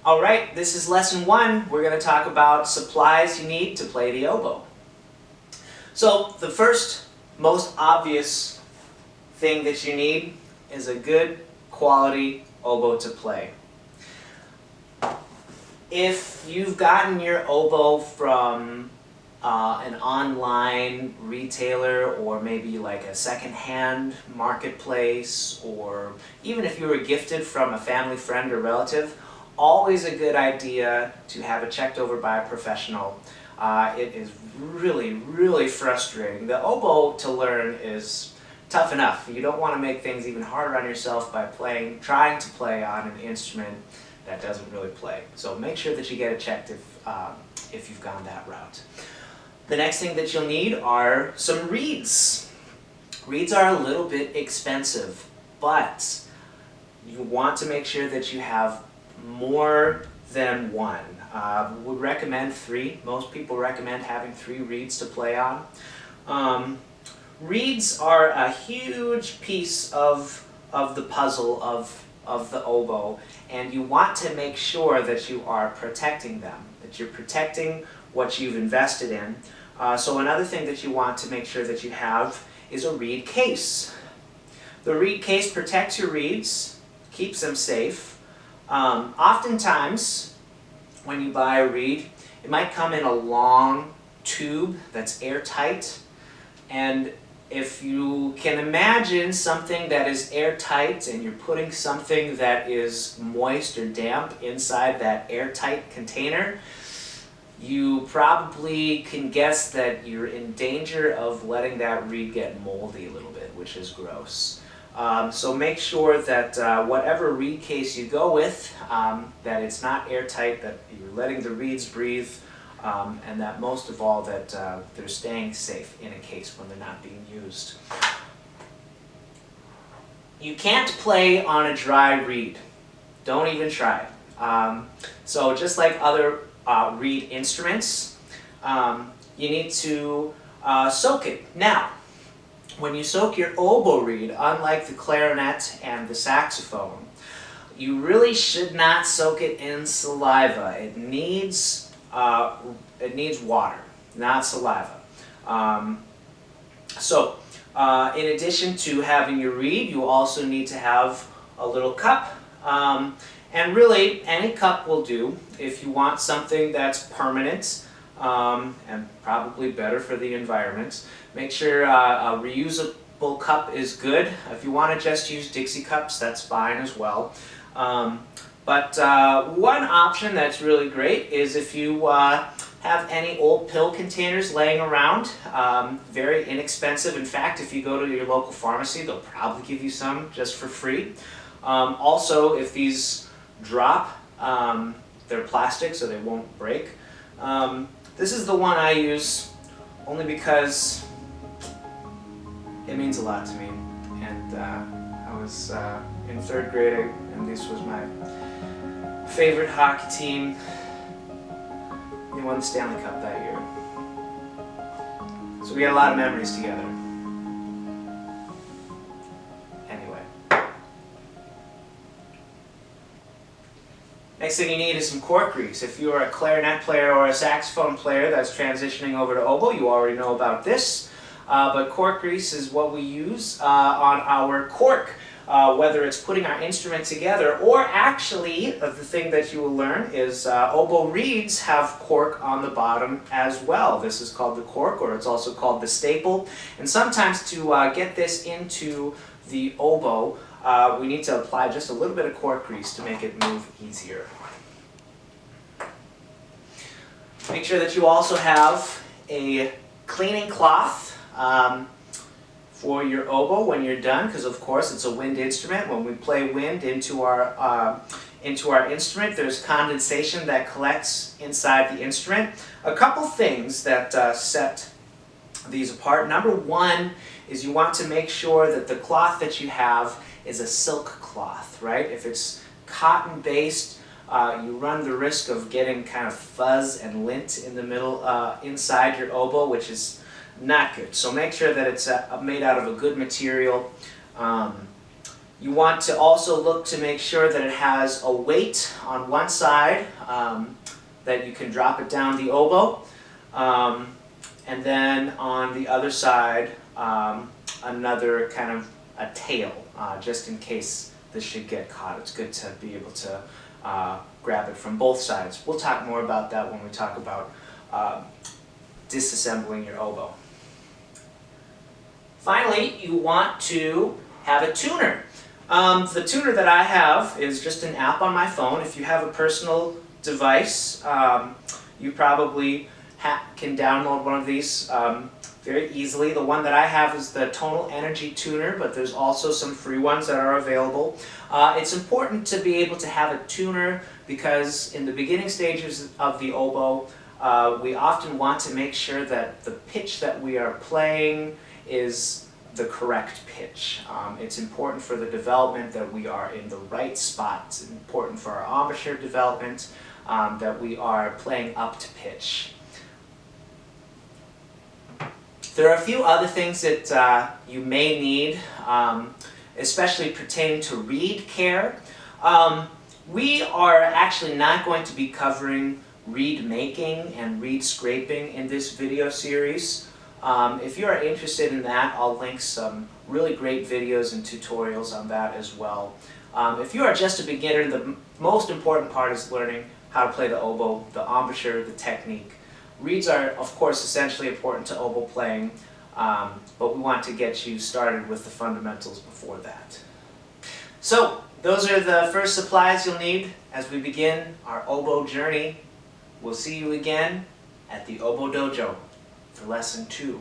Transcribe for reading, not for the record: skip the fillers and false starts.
All right, this is lesson 1. We're going to talk about supplies you need to play the oboe. So the first, most obvious thing that you need is a good quality oboe to play. If you've gotten your oboe from an online retailer, or maybe like a secondhand marketplace, or even if you were gifted from a family friend or relative, always a good idea to have it checked over by a professional. It is really frustrating. The oboe to learn is tough enough. You don't want to make things even harder on yourself by trying to play on an instrument that doesn't really play. So make sure that you get it checked if you've gone that route. The next thing that you'll need are some reeds. Reeds are a little bit expensive, but you want to make sure that you have more than one. Would recommend 3. Most people recommend having 3 reeds to play on. Reeds are a huge piece of the puzzle of the oboe, and you want to make sure that you are protecting them, that you're protecting what you've invested in. So another thing that you want to make sure that you have is a reed case. The reed case protects your reeds, keeps them safe. Oftentimes, when you buy a reed, it might come in a long tube that's airtight, and if you can imagine something that is airtight and you're putting something that is moist or damp inside that airtight container, you probably can guess that you're in danger of letting that reed get moldy a little bit, which is gross. So make sure that whatever reed case you go with, that it's not airtight, that you're letting the reeds breathe, and that most of all that they're staying safe in a case when they're not being used. You can't play on a dry reed. Don't even try. So just like other reed instruments, you need to soak it. Now, when you soak your oboe reed, unlike the clarinet and the saxophone, you really should not soak it in saliva. It needs water, not saliva. In addition to having your reed, you also need to have a little cup. And really, any cup will do if you want something that's permanent and probably better for the environment. Make sure a reusable cup is good. If you want to just use Dixie cups, that's fine as well. But one option that's really great is if you have any old pill containers laying around. Very inexpensive. In fact, if you go to your local pharmacy, they'll probably give you some just for free. Also, if these drop, they're plastic, so they won't break. This is the one I use only because it means a lot to me. And I was in 3rd grade, and this was my favorite hockey team. They won the Stanley Cup that year. So we had a lot of memories together. Anyway. Next thing you need is some cork grease. If you are a clarinet player or a saxophone player that's transitioning over to oboe, you already know about this. But cork grease is what we use on our cork. Whether it's putting our instrument together, or actually, the thing that you will learn is oboe reeds have cork on the bottom as well. This is called the cork, or it's also called the staple. And sometimes to get this into the oboe, we need to apply just a little bit of cork grease to make it move easier. Make sure that you also have a cleaning cloth for your oboe when you're done, because of course it's a wind instrument. When we play wind into our instrument, there's condensation that collects inside the instrument. A couple things that set these apart. Number one is you want to make sure that the cloth that you have is a silk cloth, right? If it's cotton-based, you run the risk of getting kind of fuzz and lint in the middle, inside your oboe, which is not good. So make sure that it's made out of a good material. You want to also look to make sure that it has a weight on one side, that you can drop it down the oboe, and then on the other side another kind of a tail, just in case this should get caught. It's good to be able to grab it from both sides. We'll talk more about that when we talk about disassembling your oboe. Finally, you want to have a tuner. The tuner that I have is just an app on my phone. If you have a personal device, you probably can download one of these very easily. The one that I have is the Tonal Energy Tuner, but there's also some free ones that are available. It's important to be able to have a tuner because in the beginning stages of the oboe, we often want to make sure that the pitch that we are playing is the correct pitch. It's important for the development that we are in the right spot. It's important for our embouchure development that we are playing up to pitch. There are a few other things that you may need, especially pertaining to reed care. We are actually not going to be covering reed making and reed scraping in this video series. If you are interested in that, I'll link some really great videos and tutorials on that as well. If you are just a beginner, the most important part is learning how to play the oboe, the embouchure, the technique. Reeds are, of course, essentially important to oboe playing, but we want to get you started with the fundamentals before that. So, those are the first supplies you'll need as we begin our oboe journey. We'll see you again at the Oboe Dojo for Lesson 2.